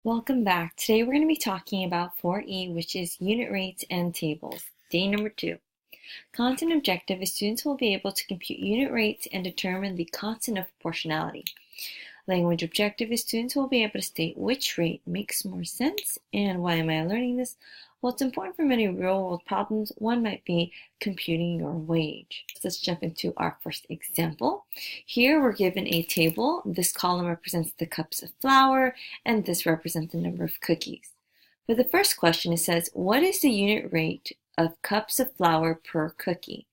Welcome back. Today we're going to be talking about 4E, which is unit rates and tables. Day number 2. Content objective is students will be able to compute unit rates and determine the constant of proportionality. Language objective is students will be able to state which rate makes more sense. And why am I learning this? Well, it's important for many real-world problems. One might be computing your wage. Let's jump into our first example. Here we're given a table. This column represents the cups of flour, and this represents the number of cookies. For the first question, it says, what is the unit rate of cups of flour per cookie?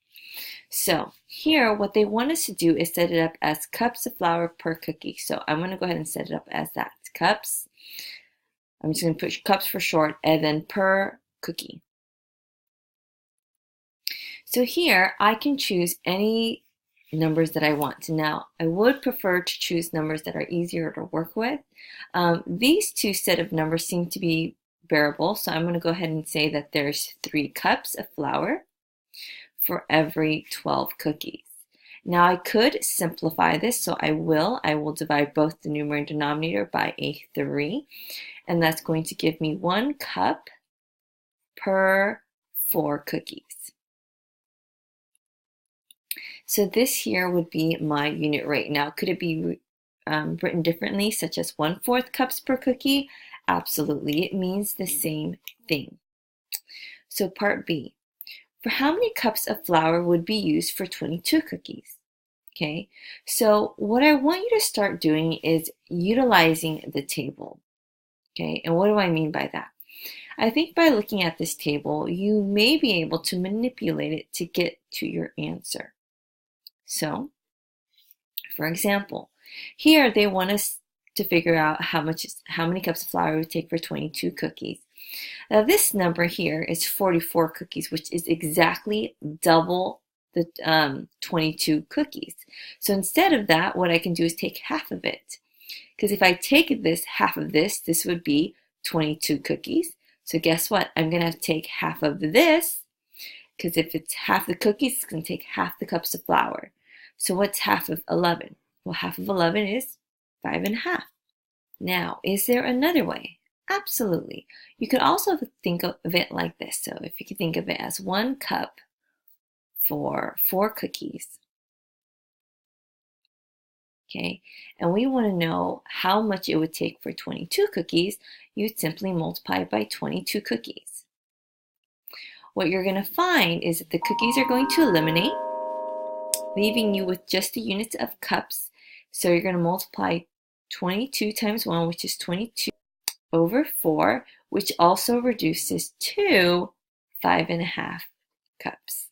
So here, what they want us to do is set it up as cups of flour per cookie. So I'm going to go ahead and set it up as that. Cups. I'm just going to put cups for short, and then per cookie. So here, I can choose any numbers that I want. Now, I would prefer to choose numbers that are easier to work with. These two set of numbers seem to be bearable, so I'm going to go ahead and say that there's 3 cups of flour for every 12 cookies. Now I could simplify this, so I will divide both the numerator and denominator by a 3, and that's going to give me 1 cup per 4 cookies. So this here would be my unit rate. Now, could it be written differently, such as 1/4 cups per cookie? Absolutely, it means the same thing. So part B. For how many cups of flour would be used for 22 cookies? Okay, so what I want you to start doing is utilizing the table. Okay, and what do I mean by that? I think by looking at this table, you may be able to manipulate it to get to your answer. So, for example, here they want us to figure out how many cups of flour it would take for 22 cookies. Now this number here is 44 cookies, which is exactly double the 22 cookies. So instead of that, what I can do is take half of it. Because if I take this, half of this, this would be 22 cookies. So guess what? I'm going to have to take half of this, because if it's half the cookies, it's going to take half the cups of flour. So what's half of 11? Well, half of 11 is 5.5. Now, is there another way? Absolutely. You could also think of it like this. So if you could think of it as 1 cup for 4 cookies. Okay, and we want to know how much it would take for 22 cookies. You'd simply multiply by 22 cookies. What you're going to find is that the cookies are going to eliminate, leaving you with just the units of cups. So you're going to multiply 22 times 1, which is 22, over 4, which also reduces to 5.5 cups.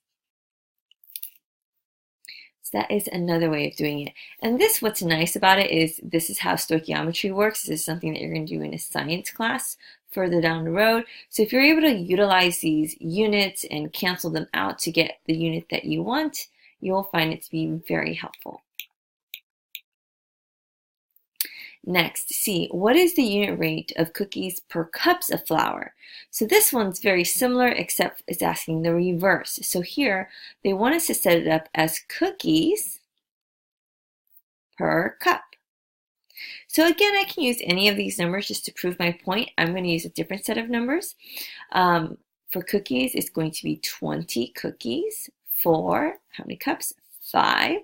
So that is another way of doing it. And this, what's nice about it is this is how stoichiometry works. This is something that you're going to do in a science class further down the road. So if you're able to utilize these units and cancel them out to get the unit that you want, you'll find it to be very helpful. Next, C, what is the unit rate of cookies per cups of flour? So this one's very similar, except it's asking the reverse. So here, they want us to set it up as cookies per cup. So again, I can use any of these numbers just to prove my point. I'm going to use a different set of numbers. For cookies, it's going to be 20 cookies for how many cups? 5.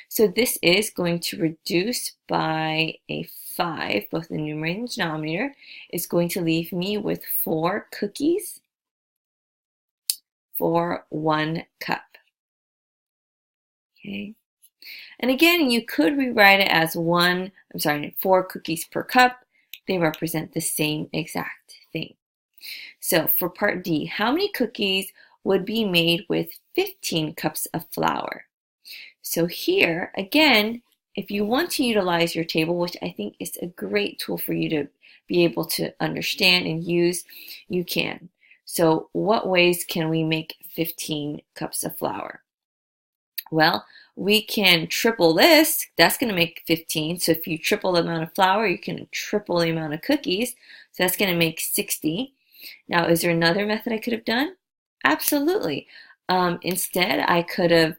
So this is going to reduce by a 5, both the numerator and denominator. Is going to leave me with 4 cookies for 1 cup. Okay. And again, you could rewrite it as 4 cookies per cup. They represent the same exact thing. So for part D, how many cookies would be made with 15 cups of flour? So here, again, if you want to utilize your table, which I think is a great tool for you to be able to understand and use, you can. So what ways can we make 15 cups of flour? Well, we can triple this. That's going to make 15. So if you triple the amount of flour, you can triple the amount of cookies. So that's going to make 60. Now, is there another method I could have done? Absolutely. Instead, I could have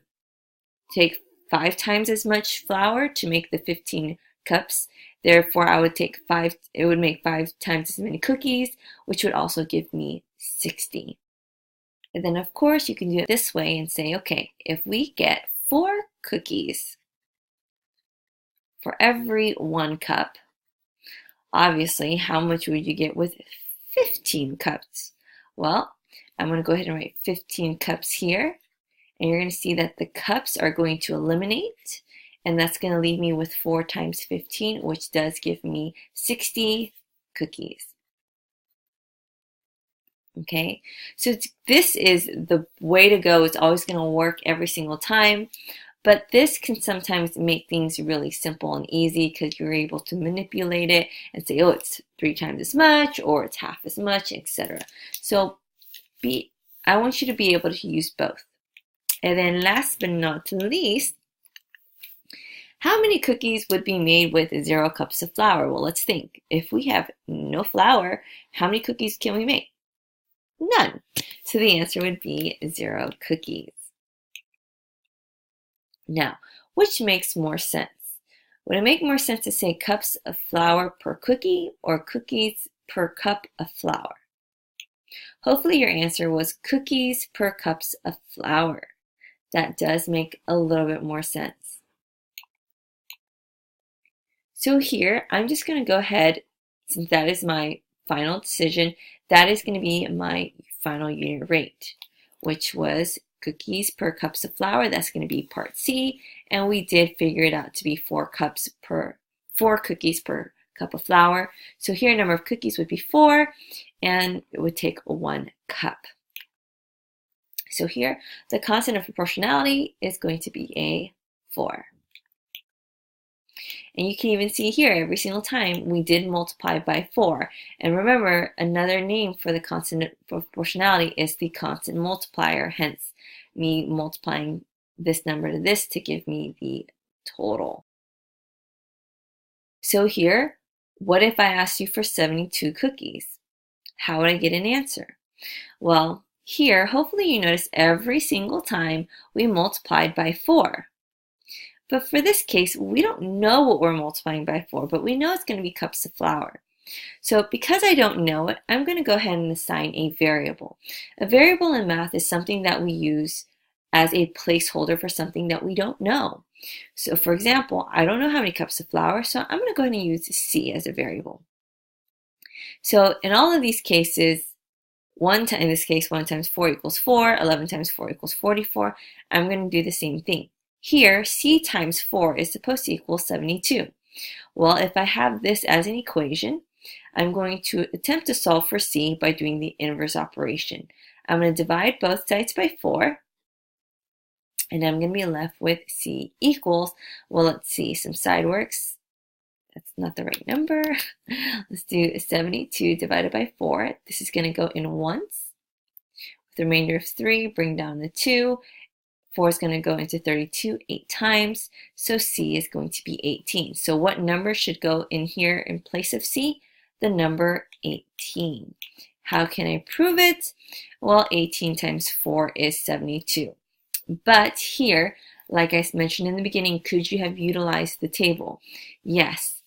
take 5 times as much flour to make the 15 cups, Therefore, I would take 5, it would make 5 times as many cookies, which would also give me 60. And then, of course, you can do it this way and say, okay, if we get 4 cookies for every 1 cup, obviously, how much would you get with 15 cups? Well, I'm going to go ahead and write 15 cups here. And you're going to see that the cups are going to eliminate. And that's going to leave me with 4 times 15, which does give me 60 cookies. Okay, so this is the way to go. It's always going to work every single time. But this can sometimes make things really simple and easy because you're able to manipulate it and say, oh, it's 3 times as much or it's half as much, etc. So I want you to be able to use both. And then last but not least, how many cookies would be made with 0 cups of flour? Well, let's think. If we have no flour, how many cookies can we make? None. So the answer would be 0 cookies. Now, which makes more sense? Would it make more sense to say cups of flour per cookie or cookies per cup of flour? Hopefully your answer was cookies per cups of flour. That does make a little bit more sense. So here, I'm just going to go ahead, since that is my final decision, that is going to be my final unit rate, which was cookies per cups of flour. That's going to be part C, and we did figure it out to be 4 cookies per cup of flour. So here, number of cookies would be 4, and it would take 1 cup. So here, the constant of proportionality is going to be a 4. And you can even see here, every single time we did multiply by 4. And remember, another name for the constant of proportionality is the constant multiplier, hence me multiplying this number to this to give me the total. So here, what if I asked you for 72 cookies? How would I get an answer? Well, here, hopefully you notice every single time we multiplied by 4. But for this case, we don't know what we're multiplying by 4, but we know it's going to be cups of flour. So because I don't know it, I'm going to go ahead and assign a variable. A variable in math is something that we use as a placeholder for something that we don't know. So for example, I don't know how many cups of flour, so I'm going to go ahead and use C as a variable. So in all of these cases, in this case, 1 times 4 equals 4, 11 times 4 equals 44. I'm going to do the same thing. Here, C times 4 is supposed to equal 72. Well, if I have this as an equation, I'm going to attempt to solve for C by doing the inverse operation. I'm going to divide both sides by 4, and I'm going to be left with C equals, well, let's see, some side works. That's not the right number. Let's do 72 divided by 4. This is going to go in once. With the remainder of 3, bring down the 2. 4 is going to go into 32 8 times, so C is going to be 18. So what number should go in here in place of C? The number 18. How can I prove it? Well, 18 times 4 is 72. But here, like I mentioned in the beginning, could you have utilized the table? Yes.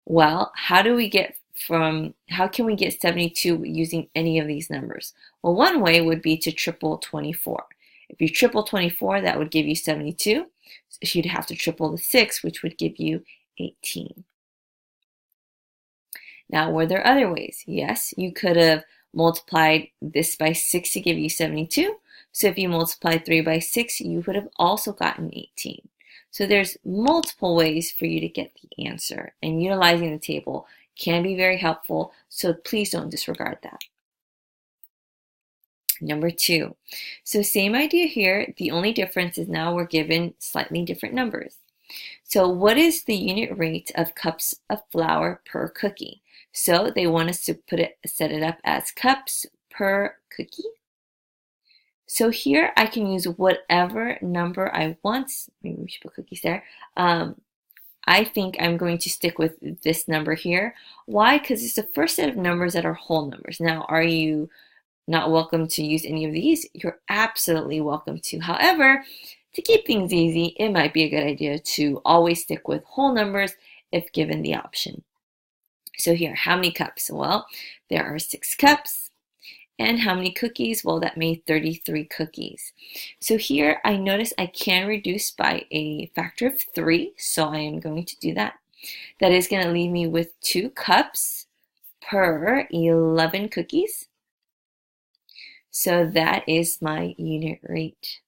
Well, how can we get 72 using any of these numbers? Well, one way would be to triple 24. If you triple 24, that would give you 72. So you'd have to triple the 6, which would give you 18. Now, were there other ways? Yes, you could have multiplied this by 6 to give you 72. So if you multiplied 3 by 6, you would have also gotten 18. So there's multiple ways for you to get the answer, and utilizing the table can be very helpful, so please don't disregard that. Number 2. So same idea here. The only difference is now we're given slightly different numbers. So what is the unit rate of cups of flour per cookie? So they want us to set it up as cups per cookie. So here I can use whatever number I want. Maybe we should put cookies there. I think I'm going to stick with this number here. Why? Because it's the first set of numbers that are whole numbers. Now, are you not welcome to use any of these? You're absolutely welcome to. However, to keep things easy, it might be a good idea to always stick with whole numbers if given the option. So here, how many cups? Well, there are 6 cups. And how many cookies? Well, that made 33 cookies. So here I notice I can reduce by a factor of 3, so I am going to do that. That is going to leave me with 2 cups per 11 cookies. So that is my unit rate.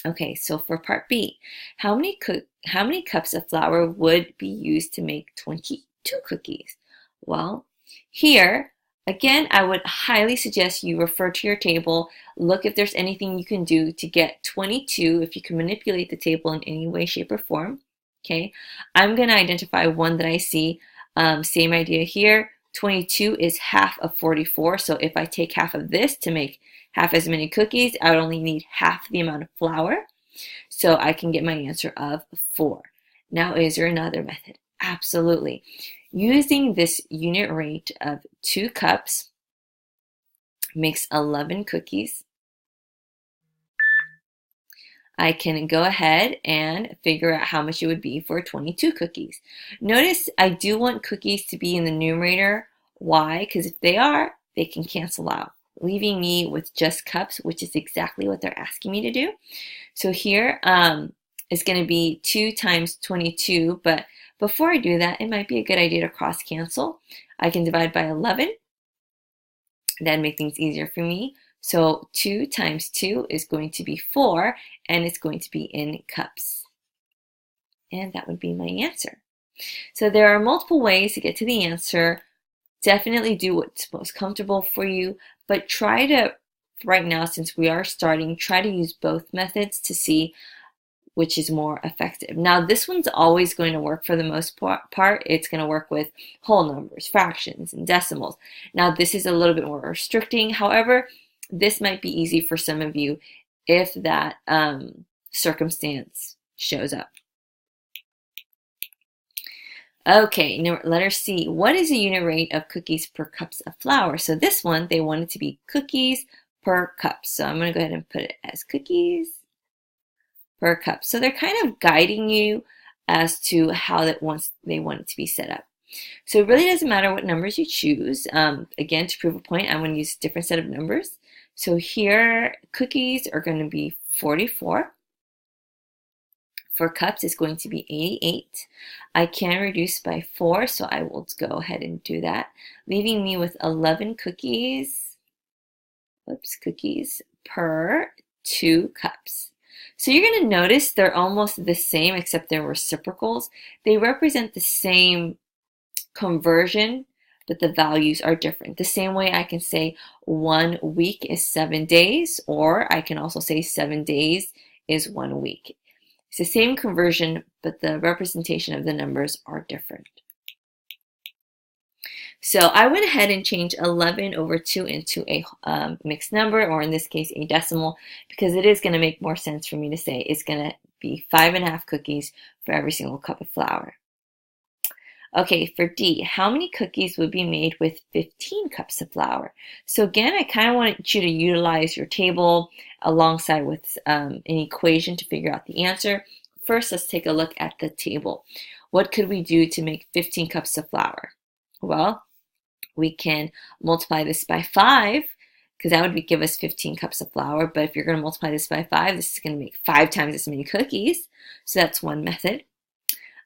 Okay, so for part B, how many cups of flour would be used to make 22 cookies? Well, here, again, I would highly suggest you refer to your table, look if there's anything you can do to get 22, if you can manipulate the table in any way, shape, or form. Okay, I'm going to identify one that I see. Same idea here. 22 is half of 44, so if I take half of this to make half as many cookies, I would only need half the amount of flour, so I can get my answer of 4. Now, is there another method? Absolutely. Using this unit rate of 2 cups makes 11 cookies. I can go ahead and figure out how much it would be for 22 cookies. Notice I do want cookies to be in the numerator. Why? Because if they are, they can cancel out, leaving me with just cups, which is exactly what they're asking me to do. So here is going to be 2 times 22, but before I do that, it might be a good idea to cross cancel. I can divide by 11. That'd make things easier for me. So 2 times 2 is going to be 4, and it's going to be in cups. And that would be my answer. So there are multiple ways to get to the answer. Definitely do what's most comfortable for you, but try to, right now, since we are starting, try to use both methods to see which is more effective. Now, this one's always going to work for the most part. It's going to work with whole numbers, fractions, and decimals. Now, this is a little bit more restricting. However, this might be easy for some of you if that circumstance shows up. Okay, now letter C. What is the unit rate of cookies per cups of flour? So this one, they want it to be cookies per cup. So I'm going to go ahead and put it as cookies per cup. So they're kind of guiding you as to how they want it to be set up. So it really doesn't matter what numbers you choose. Again, to prove a point, I'm going to use a different set of numbers. So here, cookies are going to be 44. For cups, it's going to be 88. I can reduce by 4, so I will go ahead and do that, leaving me with 11 cookies. Cookies per 2 cups. So you're going to notice they're almost the same, except they're reciprocals. They represent the same conversion, but the values are different. The same way I can say 1 week is 7 days, or I can also say 7 days is 1 week. It's the same conversion, but the representation of the numbers are different. So I went ahead and changed 11 over 2 into a mixed number, or in this case, a decimal, because it is going to make more sense for me to say it's going to be 5.5 cookies for every single cup of flour. Okay, for D, how many cookies would be made with 15 cups of flour? So again, I kind of want you to utilize your table alongside with an equation to figure out the answer. First, let's take a look at the table. What could we do to make 15 cups of flour? Well, we can multiply this by 5, because that would give us 15 cups of flour. But if you're going to multiply this by 5, this is going to make 5 times as many cookies. So that's one method.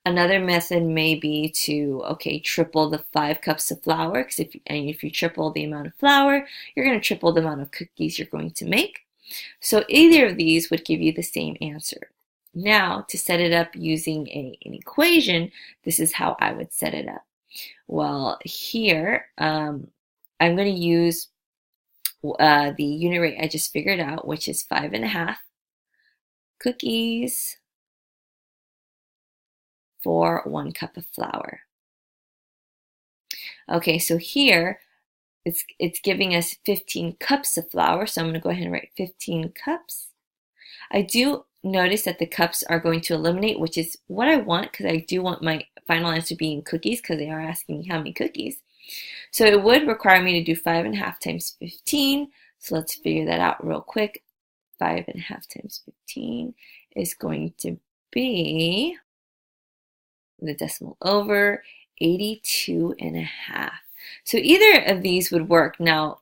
Another method may be to, triple the 5 cups of flour, because if you triple the amount of flour, you're going to triple the amount of cookies you're going to make. So either of these would give you the same answer. Now, to set it up using an equation, this is how I would set it up. Well, here, I'm going to use the unit rate I just figured out, which is 5.5 cookies for 1 cup of flour. Okay, so here it's giving us 15 cups of flour, so I'm going to go ahead and write 15 cups. I do notice that the cups are going to eliminate, which is what I want, because I do want my final answer being cookies, because they are asking me how many cookies. So it would require me to do 5.5 times 15. So let's figure that out real quick. 5.5 times 15 is going to be the decimal over, 82.5. So either of these would work. Now,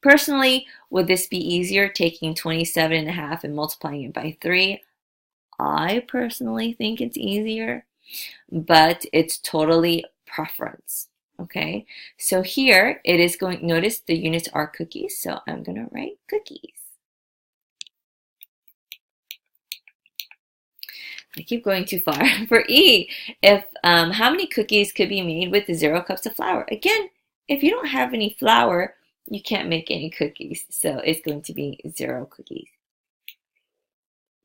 personally, would this be easier taking 27.5 and multiplying it by 3? I personally think it's easier, but it's totally preference. Okay, so here it is going, notice the units are cookies, so I'm going to write cookies. I keep going too far. For E, if how many cookies could be made with 0 cups of flour? Again, if you don't have any flour, you can't make any cookies, so it's going to be 0 cookies.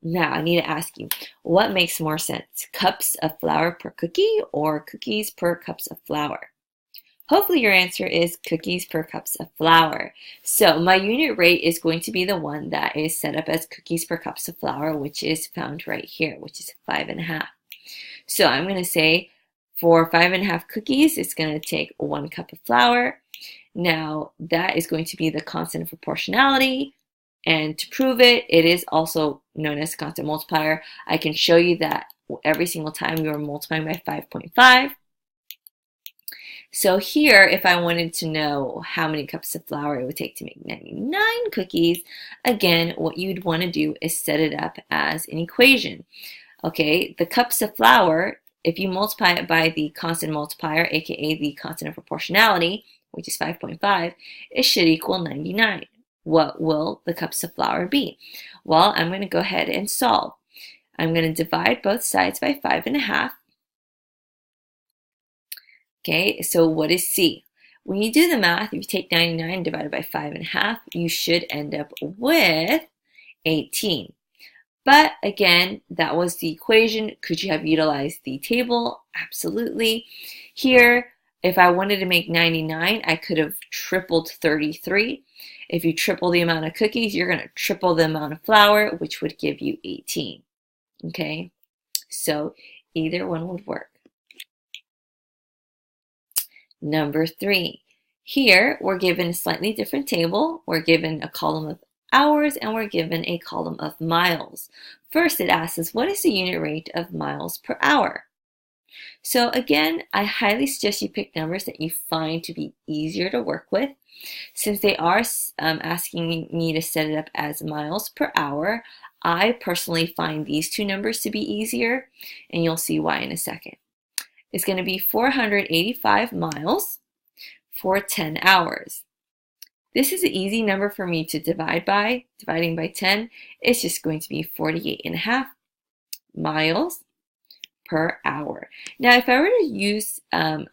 Now, I need to ask you, what makes more sense? Cups of flour per cookie or cookies per cups of flour? Hopefully your answer is cookies per cups of flour. So my unit rate is going to be the one that is set up as cookies per cups of flour, which is found right here, which is 5.5. So I'm going to say for 5.5 cookies, it's going to take 1 cup of flour. Now that is going to be the constant of proportionality. And to prove it, it is also known as constant multiplier. I can show you that every single time we were multiplying by 5.5. So here, if I wanted to know how many cups of flour it would take to make 99 cookies, again, what you'd want to do is set it up as an equation. Okay, the cups of flour, if you multiply it by the constant multiplier, aka the constant of proportionality, which is 5.5, it should equal 99. What will the cups of flour be? Well, I'm going to go ahead and solve. I'm going to divide both sides by 5.5. Okay, so what is C? When you do the math, if you take 99 divided by 5.5, you should end up with 18. But again, that was the equation. Could you have utilized the table? Absolutely. Here, if I wanted to make 99, I could have tripled 33. If you triple the amount of cookies, you're going to triple the amount of flour, which would give you 18. Okay, so either one would work. Number 3. Here, we're given a slightly different table. We're given a column of hours and we're given a column of miles. First, it asks us, what is the unit rate of miles per hour? So again, I highly suggest you pick numbers that you find to be easier to work with. Since they are asking me to set it up as miles per hour, I personally find these two numbers to be easier, and you'll see why in a second. It's going to be 485 miles for 10 hours. This is an easy number for me to divide by. Dividing by 10, it's just going to be 48.5 miles per hour. Now, if I were to use a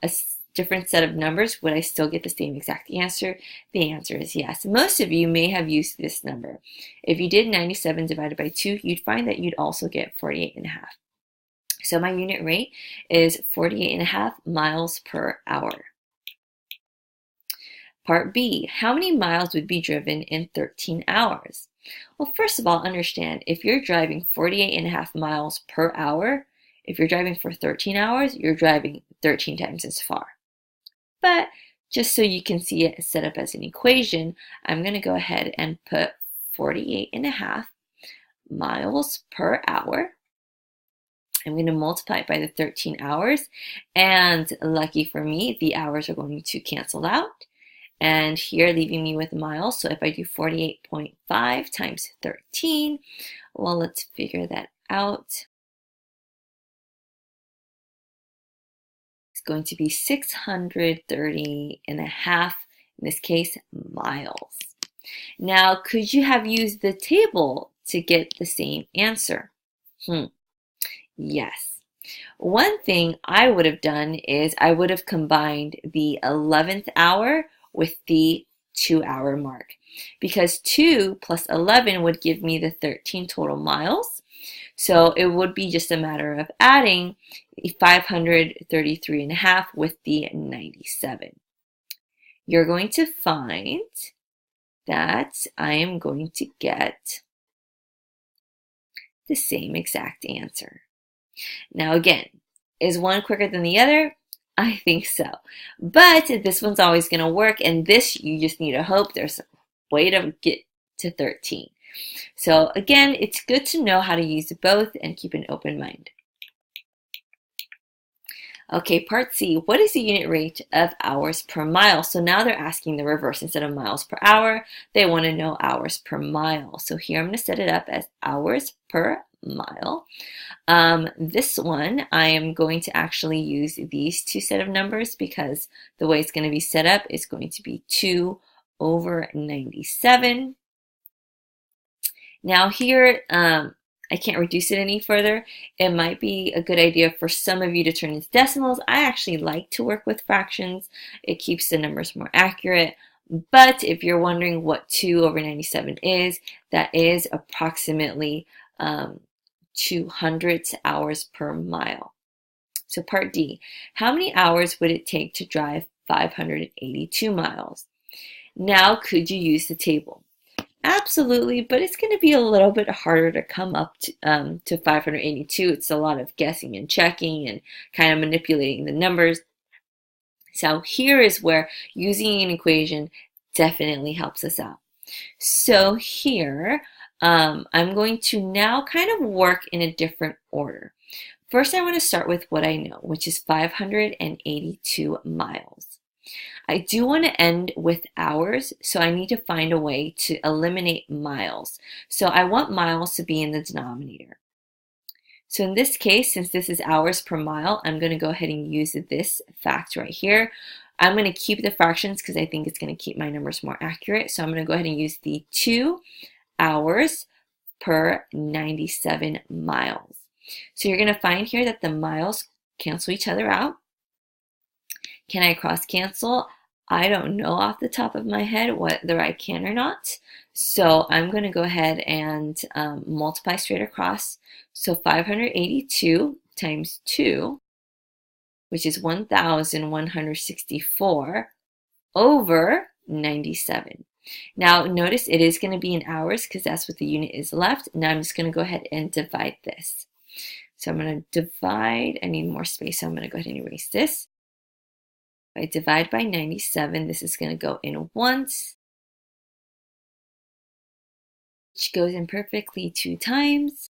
different set of numbers, would I still get the same exact answer? The answer is yes. Most of you may have used this number. If you did 97 divided by 2, you'd find that you'd also get 48.5. So my unit rate is 48.5 miles per hour. Part B, how many miles would be driven in 13 hours? Well, first of all, understand, if you're driving 48.5 miles per hour, if you're driving for 13 hours, you're driving 13 times as far. But just so you can see it set up as an equation, I'm going to go ahead and put 48.5 miles per hour. I'm going to multiply it by the 13 hours, and lucky for me, the hours are going to cancel out. And here, leaving me with miles. So if I do 48.5 times 13, well, let's figure that out. It's going to be 630.5, in this case, miles. Now, could you have used the table to get the same answer? Yes. One thing I would have done is I would have combined the 11th hour with the 2-hour mark, because 2 plus 11 would give me the 13 total miles. So it would be just a matter of adding the 533.5 with the 97. You're going to find that I am going to get the same exact answer. Now again, is one quicker than the other? I think so. But this one's always going to work, and this you just need to hope there's a way to get to 13. So again, it's good to know how to use both and keep an open mind. Okay, part C, what is the unit rate of hours per mile? So now they're asking the reverse. Instead of miles per hour, they want to know hours per mile. So here I'm going to set it up as hours per mile. This one, I am going to actually use these two set of numbers because the way it's going to be set up is going to be 2 over 97. Now here, I can't reduce it any further. It might be a good idea for some of you to turn into decimals. I actually like to work with fractions. It keeps the numbers more accurate. But if you're wondering what 2 over 97 is, that is approximately 200 hours per mile. So part D, how many hours would it take to drive 582 miles? Now, could you use the table? Absolutely, but it's going to be a little bit harder to come up to 582. It's a lot of guessing and checking and kind of manipulating the numbers. So here is where using an equation definitely helps us out. So here, I'm going to now kind of work in a different order. First, I want to start with what I know, which is 582 miles. I do want to end with hours, so I need to find a way to eliminate miles. So I want miles to be in the denominator. So in this case, since this is hours per mile, I'm going to go ahead and use this fact right here. I'm going to keep the fractions because I think it's going to keep my numbers more accurate. So I'm going to go ahead and use the 2 hours per 97 miles. So you're going to find here that the miles cancel each other out. Can I cross cancel? I don't know off the top of my head whether I can or not. So I'm going to go ahead and multiply straight across. So 582 times 2, which is 1,164 over 97. Now notice it is going to be in hours because that's what the unit is left. Now I'm just going to go ahead and divide this. So I'm going to divide. I need more space, so I'm going to go ahead and erase this. If I divide by 97, this is going to go in once, which goes in perfectly 2 times.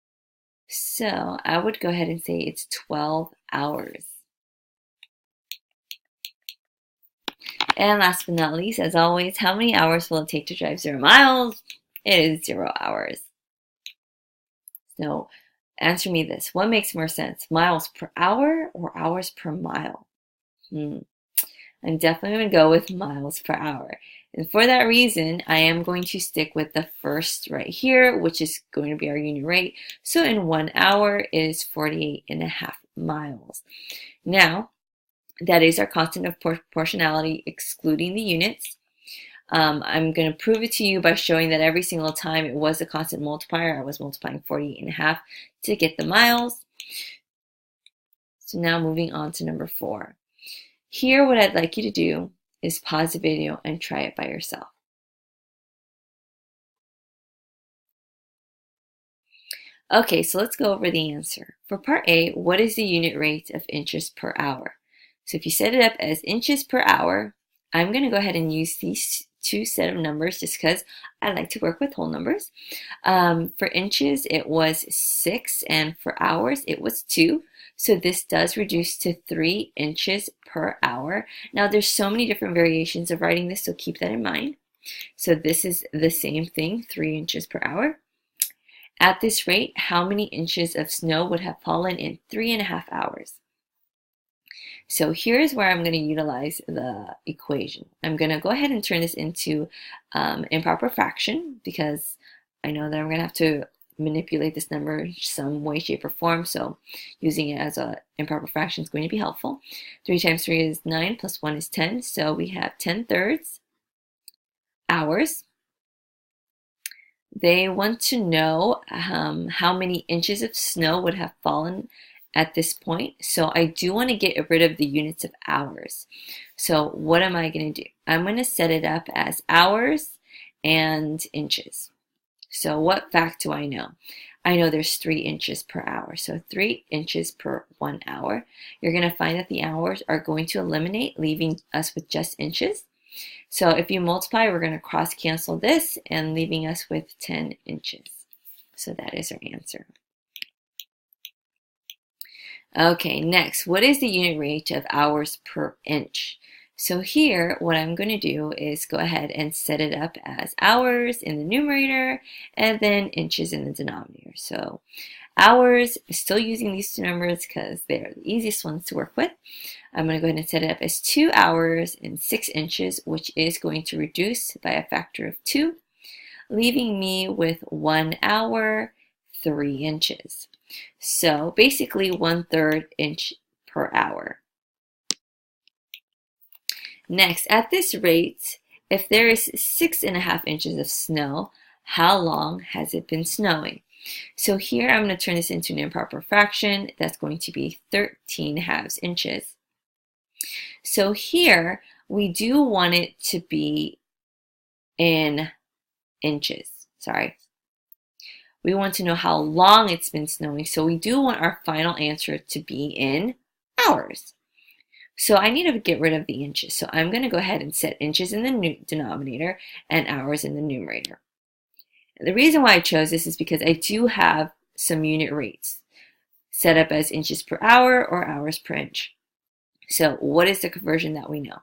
So I would go ahead and say it's 12 hours. And last but not least, as always, how many hours will it take to drive 0 miles? It is 0 hours. So answer me this. What makes more sense? Miles per hour or hours per mile? I'm definitely going to go with miles per hour. And for that reason, I am going to stick with the first right here, which is going to be our unit rate. So in 1 hour is 48.5 miles. Now, that is our constant of proportionality, excluding the units. I'm going to prove it to you by showing that every single time it was a constant multiplier, I was multiplying 48.5 to get the miles. So now moving on to number 4. Here, what I'd like you to do is pause the video and try it by yourself. Okay, so let's go over the answer. For part A, what is the unit rate of inches per hour? So if you set it up as inches per hour, I'm going to go ahead and use these 2 set of numbers just because I like to work with whole numbers. For inches, it was 6, and for hours, it was 2. So this does reduce to 3 inches per hour. Now there's so many different variations of writing this, so keep that in mind. So this is the same thing, 3 inches per hour. At this rate, how many inches of snow would have fallen in 3.5 hours? So here's where I'm going to utilize the equation. I'm going to go ahead and turn this into improper fraction because I know that I'm going to have to manipulate this number in some way, shape, or form. So using it as an improper fraction is going to be helpful. 3 times 3 is 9, plus 1 is 10. So we have 10/3 hours. They want to know how many inches of snow would have fallen at this point. So I do want to get rid of the units of hours. So what am I going to do? I'm going to set it up as hours and inches. So what fact do I know? I know there's 3 inches per hour. So 3 inches per 1 hour. You're going to find that the hours are going to eliminate, leaving us with just inches. So if you multiply, we're going to cross cancel this and leaving us with 10 inches. So that is our answer. Okay, next, what is the unit rate of hours per inch? So here, what I'm going to do is go ahead and set it up as hours in the numerator and then inches in the denominator. So hours, still using these two numbers because they're the easiest ones to work with. I'm going to go ahead and set it up as 2 hours and 6 inches, which is going to reduce by a factor of 2, leaving me with 1 hour, 3 inches. So basically 1/3 inch per hour. Next, at this rate, if there is 6.5 inches of snow, how long has it been snowing? So here I'm going to turn this into an improper fraction. That's going to be 13/2 inches. So here we do want it to be in inches. Sorry. We want to know how long it's been snowing. So we do want our final answer to be in hours. So I need to get rid of the inches. So I'm going to go ahead and set inches in the denominator and hours in the numerator. And the reason why I chose this is because I do have some unit rates set up as inches per hour or hours per inch. So what is the conversion that we know?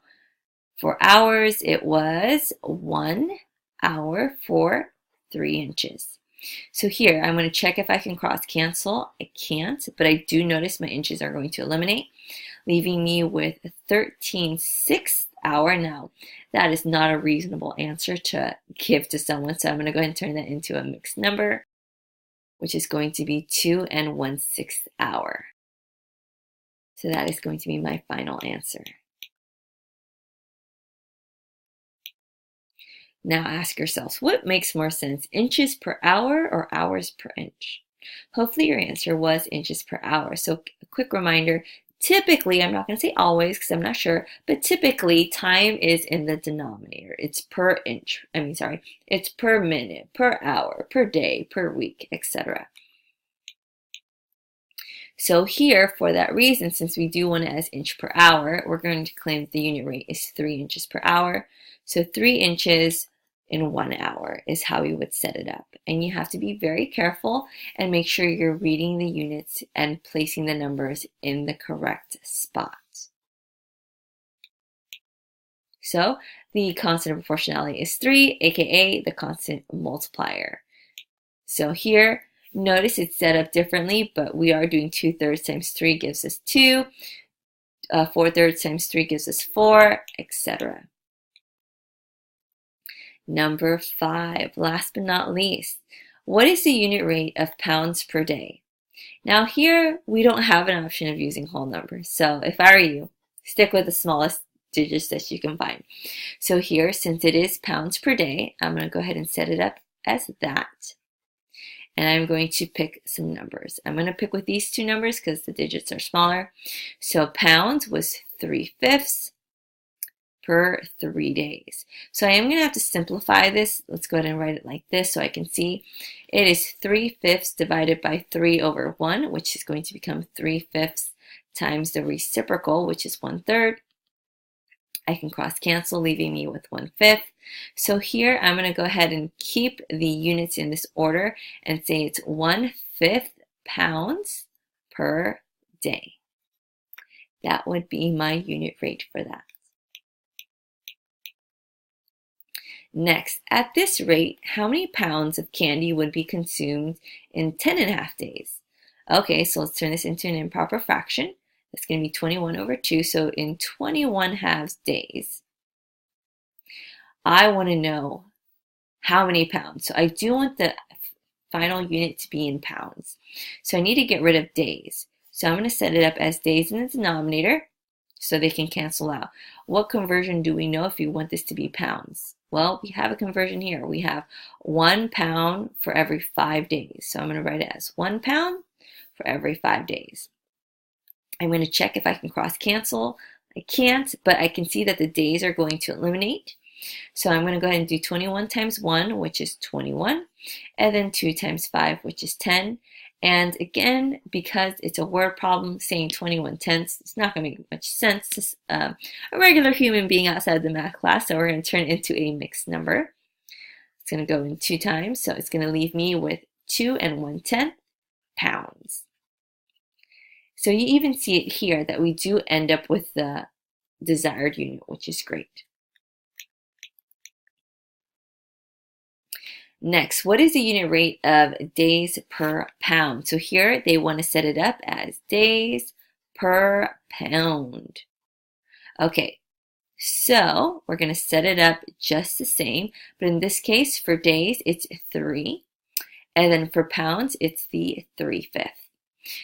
For hours, it was 1 hour for 3 inches. So here, I'm going to check if I can cross cancel. I can't, but I do notice my inches are going to eliminate, leaving me with 13/6 hour. Now, that is not a reasonable answer to give to someone, so I'm going to go ahead and turn that into a mixed number, which is going to be 2 1/6 hour. So that is going to be my final answer. Now ask yourselves, what makes more sense, inches per hour or hours per inch? Hopefully your answer was inches per hour. So a quick reminder, typically, I'm not going to say always because I'm not sure, but typically time is in the denominator. It's per inch. It's per minute, per hour, per day, per week, etc. So here, for that reason, since we do want it as inch per hour, we're going to claim that the unit rate is 3 inches per hour. So 3 inches in 1 hour is how we would set it up. And you have to be very careful and make sure you're reading the units and placing the numbers in the correct spot. So the constant of proportionality is 3, aka the constant multiplier. So here, notice it's set up differently, but we are doing 2/3 times 3 gives us 2, 4/3 times 3 gives us 4, etc. Number 5, last but not least, what is the unit rate of pounds per day? Now here, we don't have an option of using whole numbers. So if I were you, stick with the smallest digits that you can find. So here, since it is pounds per day, I'm going to go ahead and set it up as that. And I'm going to pick some numbers. I'm going to pick with these two numbers because the digits are smaller. So pounds was 3/5 per 3 days. So I am going to have to simplify this. Let's go ahead and write it like this so I can see. It is 3/5 divided by 3/1, which is going to become 3/5 times the reciprocal, which is 1/3. I can cross cancel, leaving me with 1/5. So here I'm going to go ahead and keep the units in this order and say it's 1/5 pounds per day. That would be my unit rate for that. Next, at this rate, how many pounds of candy would be consumed in 10.5 days? Okay, so let's turn this into an improper fraction. That's going to be 21/2. So in 21/2 days, I want to know how many pounds. So I do want the final unit to be in pounds. So I need to get rid of days. So I'm going to set it up as days in the denominator so they can cancel out. What conversion do we know if we want this to be pounds? Well, we have a conversion here. We have 1 pound for every 5 days. So I'm going to write it as 1 pound for every 5 days. I'm going to check if I can cross cancel. I can't, but I can see that the days are going to eliminate. So I'm going to go ahead and do 21 times 1, which is 21, and then 2 times 5, which is 10. And again, because it's a word problem, saying 21/10, it's not going to make much sense to a regular human being outside the math class, so we're going to turn it into a mixed number. It's going to go in 2 times, so it's going to leave me with 2 1/10 pounds. So you even see it here that we do end up with the desired unit, which is great. Next, what is the unit rate of days per pound? So here they want to set it up as days per pound. Okay, so we're going to set it up just the same, but in this case for days it's 3, and then for pounds it's the 3/5.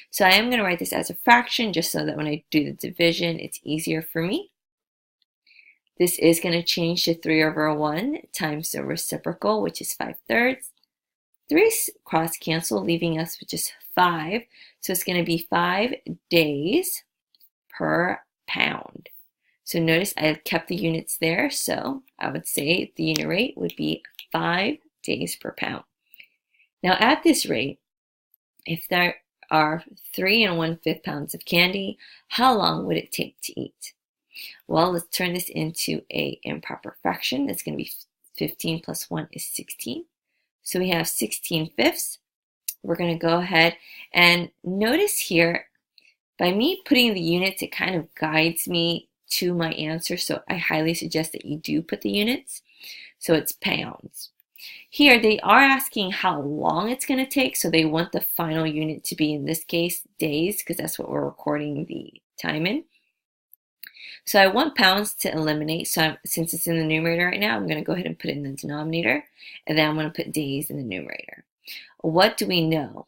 So I am going to write this as a fraction just so that when I do the division it's easier for me. This is going to change to 3/1 times the reciprocal, which is 5/3. 3 cross cancel, leaving us with just 5. So it's going to be 5 days per pound. So notice I kept the units there. So I would say the unit rate would be 5 days per pound. Now at this rate, if there are 3 1/5 pounds of candy, how long would it take to eat? Well, let's turn this into an improper fraction. That's going to be 15 plus 1 is 16. So we have 16/5. We're going to go ahead and notice here, by me putting the units, it kind of guides me to my answer. So I highly suggest that you do put the units. So it's pounds. Here they are asking how long it's going to take. So they want the final unit to be, in this case, days, because that's what we're recording the time in. So I want pounds to eliminate. So since it's in the numerator right now, I'm going to go ahead and put it in the denominator. And then I'm going to put days in the numerator. What do we know?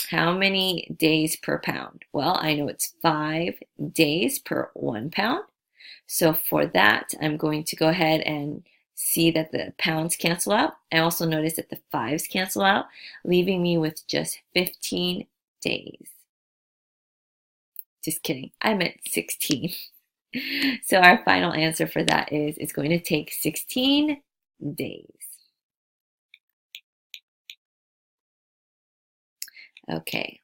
How many days per pound? Well, I know it's 5 days per 1 pound. So for that, I'm going to go ahead and see that the pounds cancel out. I also notice that the 5s cancel out, leaving me with just 15 days. Just kidding. I meant 16. So our final answer for that is it's going to take 16 days. Okay,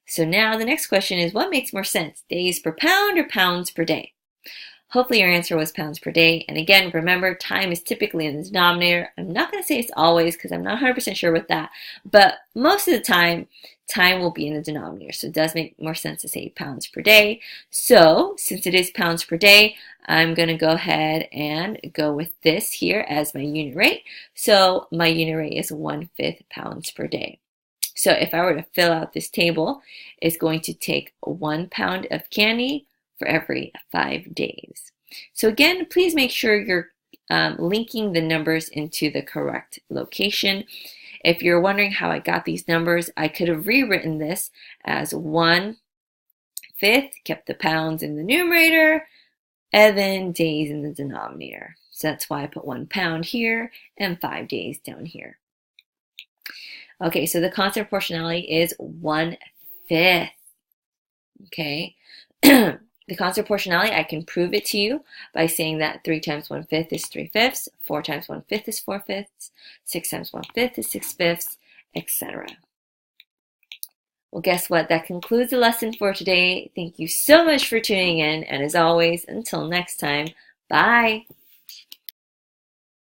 so now the next question is, what makes more sense, days per pound or pounds per day? Hopefully your answer was pounds per day. And again, remember, time is typically in the denominator. I'm not going to say it's always because I'm not 100% sure with that. But most of the time, time will be in the denominator. So it does make more sense to say pounds per day. So since it is pounds per day, I'm going to go ahead and go with this here as my unit rate. So my unit rate is 1/5 pounds per day. So if I were to fill out this table, it's going to take 1 pound of candy for every 5 days. So again, please make sure you're linking the numbers into the correct location. If you're wondering how I got these numbers, I could have rewritten this as 1/5, kept the pounds in the numerator, and then days in the denominator. So that's why I put 1 pound here and 5 days down here. Okay, so the constant proportionality is 1/5. Okay. The constant proportionality, I can prove it to you by saying that 3 times 1/5 is 3/5, 4 times 1/5 is 4/5, 6 times 1/5 is 6/5, etc. Well, guess what? That concludes the lesson for today. Thank you so much for tuning in, and as always, until next time, bye!